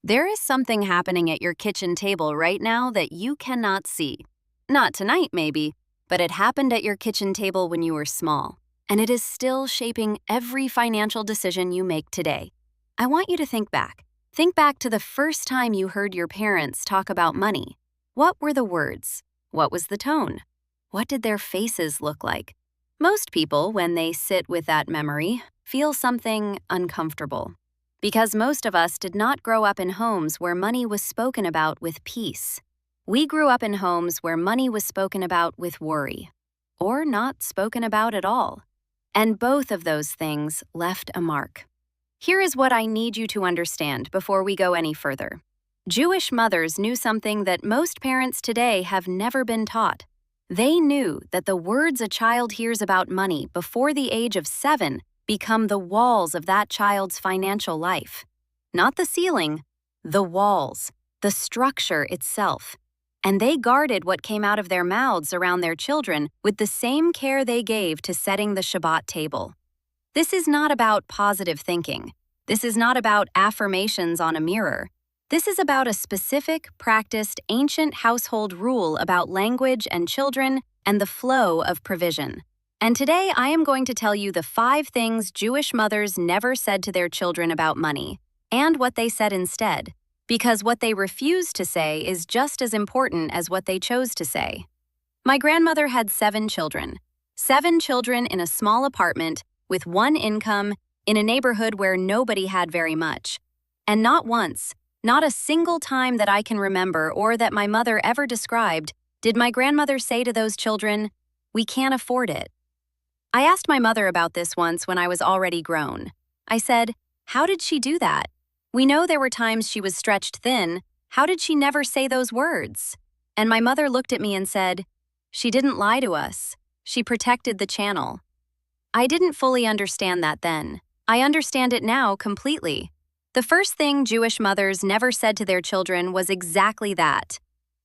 There is something happening at your kitchen table right now that you cannot see. Not tonight, maybe, but it happened at your kitchen table when you were small, and it is still shaping every financial decision you make today. I want you to think back. Think back to the first time you heard your parents talk about money. What were the words? What was the tone? What did their faces look like? Most people, when they sit with that memory, feel something uncomfortable. Because most of us did not grow up in homes where money was spoken about with peace. We grew up in homes where money was spoken about with worry, or not spoken about at all. And both of those things left a mark. Here is what I need you to understand before we go any further. Jewish mothers knew something that most parents today have never been taught. They knew that the words a child hears about money before the age of 7 become the walls of that child's financial life. Not the ceiling, the walls, the structure itself. And they guarded what came out of their mouths around their children with the same care they gave to setting the Shabbat table. This is not about positive thinking. This is not about affirmations on a mirror. This is about a specific, practiced, ancient household rule about language and children and the flow of provision. And today I am going to tell you the 5 things Jewish mothers never said to their children about money, and what they said instead, because what they refused to say is just as important as what they chose to say. My grandmother had 7 children. 7 children in a small apartment with 1 income in a neighborhood where nobody had very much. And not once, not a single time that I can remember or that my mother ever described, did my grandmother say to those children, "We can't afford it." I asked my mother about this once when I was already grown. I said, "How did she do that? We know there were times she was stretched thin. How did she never say those words?" And my mother looked at me and said, "She didn't lie to us. She protected the channel." I didn't fully understand that then. I understand it now completely. The first thing Jewish mothers never said to their children was exactly that.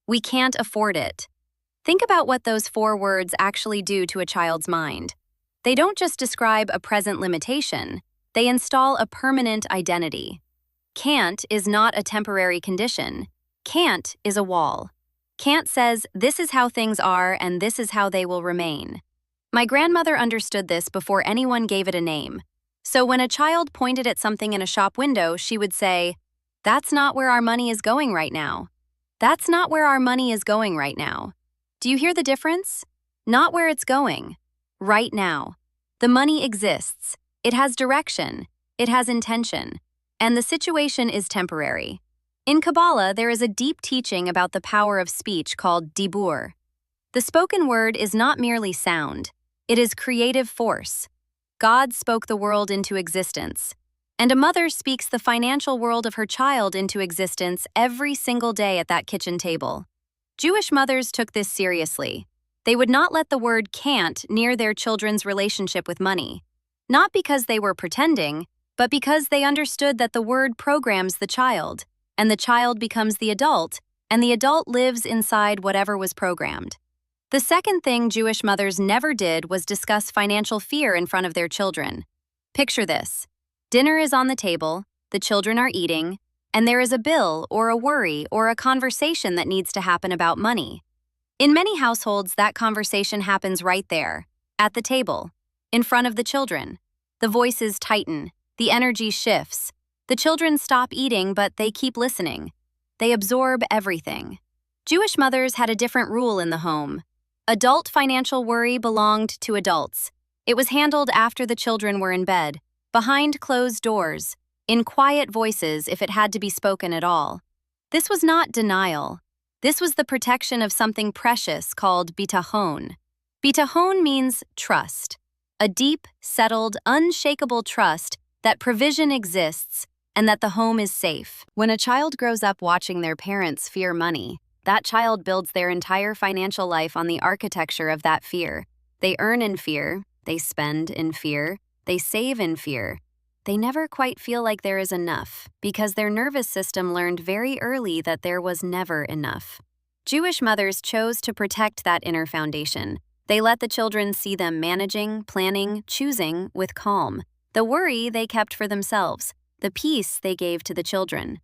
We can't afford it. Think about what those 4 words actually do to a child's mind. They don't just describe a present limitation, they install a permanent identity. Can't is not a temporary condition. Can't is a wall. Can't says, this is how things are and this is how they will remain. My grandmother understood this before anyone gave it a name. So when a child pointed at something in a shop window, she would say, "That's not where our money is going right now. That's not where our money is going right now." Do you hear the difference? Not where it's going. Right now. The money exists. It has direction. It has intention. And the situation is temporary. In Kabbalah, there is a deep teaching about the power of speech called dibur. The spoken word is not merely sound. It is creative force. God spoke the world into existence. And a mother speaks the financial world of her child into existence every single day at that kitchen table. Jewish mothers took this seriously. They would not let the word can't near their children's relationship with money. Not because they were pretending, but because they understood that the word programs the child, and the child becomes the adult, and the adult lives inside whatever was programmed. The second thing Jewish mothers never did was discuss financial fear in front of their children. Picture this. Dinner is on the table, the children are eating, and there is a bill or a worry or a conversation that needs to happen about money. In many households, that conversation happens right there, at the table, in front of the children. The voices tighten, the energy shifts. The children stop eating, but they keep listening. They absorb everything. Jewish mothers had a different rule in the home. Adult financial worry belonged to adults. It was handled after the children were in bed, behind closed doors, in quiet voices if it had to be spoken at all. This was not denial. This was the protection of something precious called bitachon. Bitachon means trust, a deep, settled, unshakable trust that provision exists and that the home is safe. When a child grows up watching their parents fear money, that child builds their entire financial life on the architecture of that fear. They earn in fear, they spend in fear, they save in fear. They never quite feel like there is enough, because their nervous system learned very early that there was never enough. Jewish mothers chose to protect that inner foundation. They let the children see them managing, planning, choosing with calm. The worry they kept for themselves, the peace they gave to the children.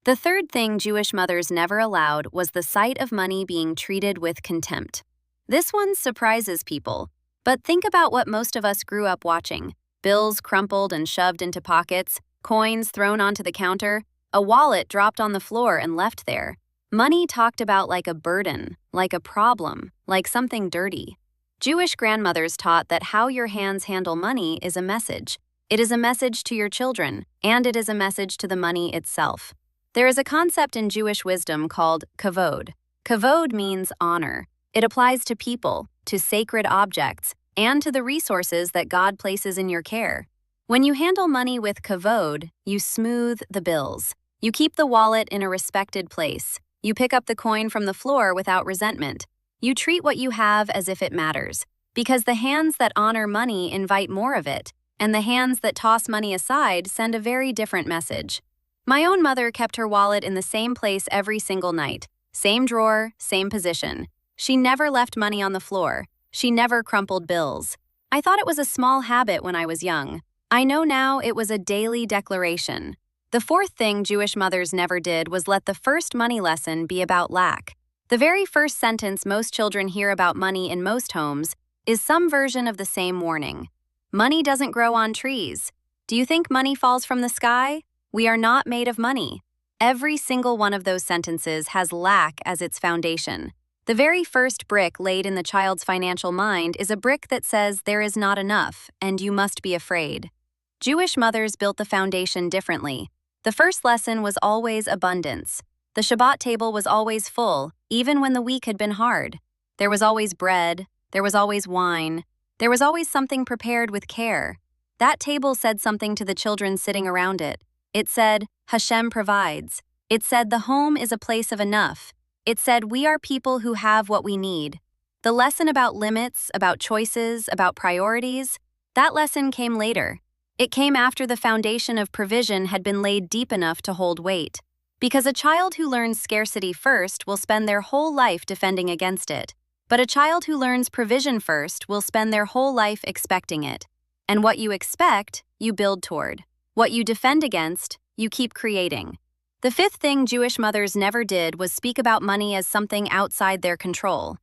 The third thing Jewish mothers never allowed was the sight of money being treated with contempt. This one surprises people, but think about what most of us grew up watching. Bills crumpled and shoved into pockets, coins thrown onto the counter, a wallet dropped on the floor and left there. Money talked about like a burden, like a problem, like something dirty. Jewish grandmothers taught that how your hands handle money is a message. It is a message to your children, and it is a message to the money itself. There is a concept in Jewish wisdom called kavod. Kavod means honor. It applies to people, to sacred objects, and to the resources that God places in your care. When you handle money with kavod, you smooth the bills. You keep the wallet in a respected place. You pick up the coin from the floor without resentment. You treat what you have as if it matters, because the hands that honor money invite more of it, and the hands that toss money aside send a very different message. My own mother kept her wallet in the same place every single night. Same drawer, same position. She never left money on the floor. She never crumpled bills. I thought it was a small habit when I was young. I know now it was a daily declaration. The fourth thing Jewish mothers never did was let the first money lesson be about lack. The very first sentence most children hear about money in most homes is some version of the same warning. Money doesn't grow on trees. Do you think money falls from the sky? We are not made of money. Every single one of those sentences has lack as its foundation. The very first brick laid in the child's financial mind is a brick that says there is not enough and you must be afraid. Jewish mothers built the foundation differently. The first lesson was always abundance. The Shabbat table was always full, even when the week had been hard. There was always bread, there was always wine, there was always something prepared with care. That table said something to the children sitting around it. It said, Hashem provides. It said the home is a place of enough. It said we are people who have what we need. The lesson about limits, about choices, about priorities, that lesson came later. It came after the foundation of provision had been laid deep enough to hold weight. Because a child who learns scarcity first will spend their whole life defending against it. But a child who learns provision first will spend their whole life expecting it. And what you expect, you build toward. What you defend against, you keep creating. The fifth thing Jewish mothers never did was speak about money as something outside their control.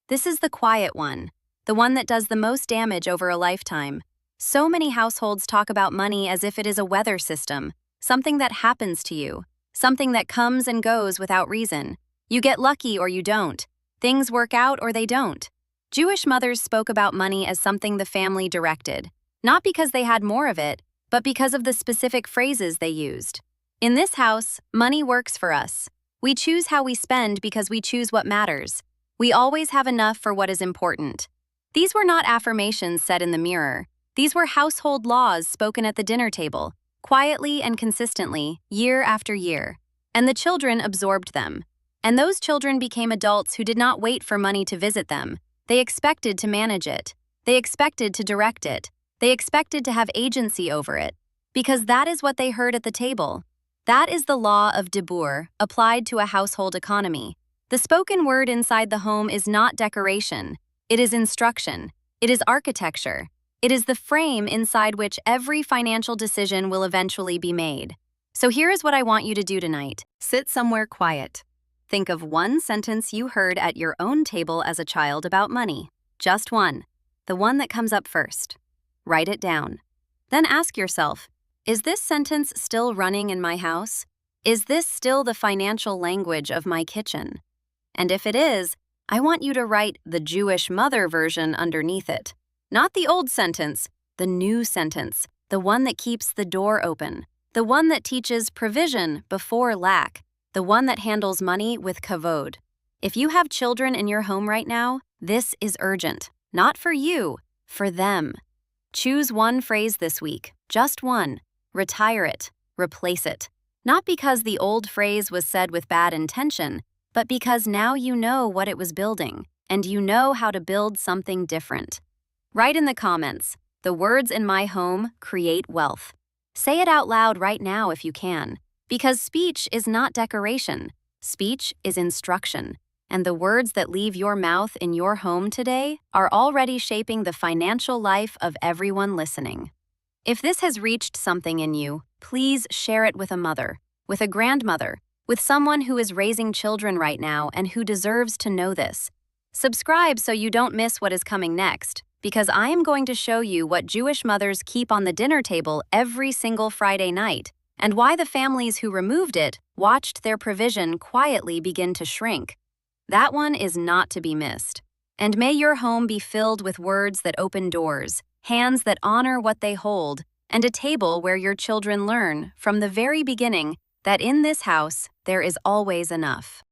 This is the quiet one, the one that does the most damage over a lifetime. So many households talk about money as if it is a weather system, something that happens to you, something that comes and goes without reason. You get lucky or you don't. Things work out or they don't. Jewish mothers spoke about money as something the family directed, not because they had more of it, but because of the specific phrases they used. In this house, money works for us. We choose how we spend because we choose what matters. We always have enough for what is important. These were not affirmations said in the mirror. These were household laws spoken at the dinner table, quietly and consistently, year after year. And the children absorbed them. And those children became adults who did not wait for money to visit them. They expected to manage it. They expected to direct it. They expected to have agency over it. Because that is what they heard at the table. That is the law of dibur, applied to a household economy. The spoken word inside the home is not decoration. It is instruction. It is architecture. It is the frame inside which every financial decision will eventually be made. So here is what I want you to do tonight. Sit somewhere quiet. Think of one sentence you heard at your own table as a child about money. Just one. The one that comes up first. Write it down. Then ask yourself, is this sentence still running in my house? Is this still the financial language of my kitchen? And if it is, I want you to write the Jewish mother version underneath it. Not the old sentence, the new sentence, the one that keeps the door open, the one that teaches provision before lack, the one that handles money with kavod. If you have children in your home right now, this is urgent. Not for you, for them. Choose one phrase this week, just one. Retire it, replace it. Not because the old phrase was said with bad intention, but because now you know what it was building, and you know how to build something different. Write in the comments, the words in my home create wealth. Say it out loud right now if you can, because speech is not decoration. Speech is instruction. And the words that leave your mouth in your home today are already shaping the financial life of everyone listening. If this has reached something in you, please share it with a mother, with a grandmother, with someone who is raising children right now and who deserves to know this. Subscribe so you don't miss what is coming next, because I am going to show you what Jewish mothers keep on the dinner table every single Friday night, and why the families who removed it watched their provision quietly begin to shrink. That one is not to be missed. And may your home be filled with words that open doors, hands that honor what they hold, and a table where your children learn, from the very beginning, that in this house there is always enough.